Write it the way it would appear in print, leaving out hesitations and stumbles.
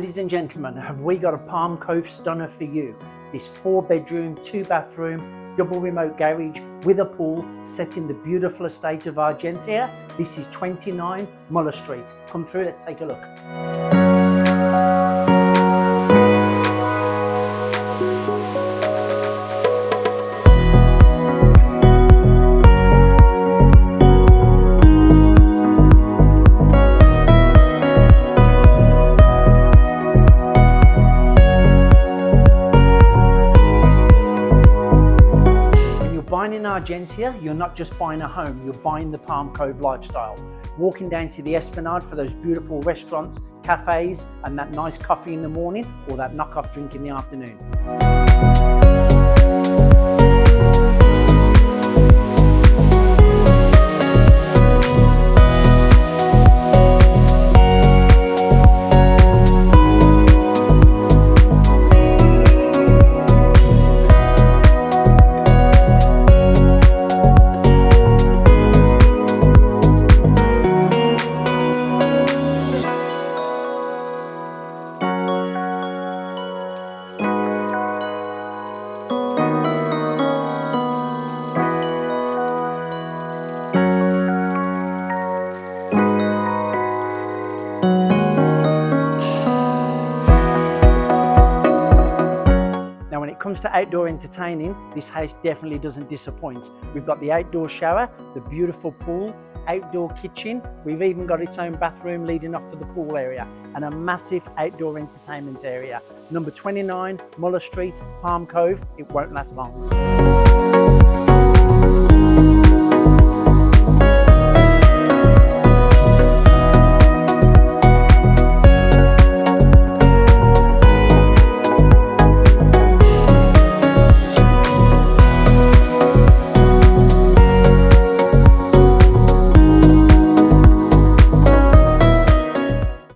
Ladies and gentlemen, have we got a Palm Cove stunner for you? This 4-bedroom, 2-bathroom, double remote garage with a pool set in the beautiful estate of Argentia. This is 29 Muller Street. Come through, let's take a look. Buying in Argentia, you're not just buying a home, you're buying the Palm Cove lifestyle. Walking down to the Esplanade for those beautiful restaurants, cafes, and that nice coffee in the morning or that knock-off drink in the afternoon. Now when it comes to outdoor entertaining, this house definitely doesn't disappoint. We've got the outdoor shower, the beautiful pool, outdoor kitchen. We've even got its own bathroom leading off to the pool area and a massive outdoor entertainment area. Number 29 Muller Street, Palm Cove. It won't last long.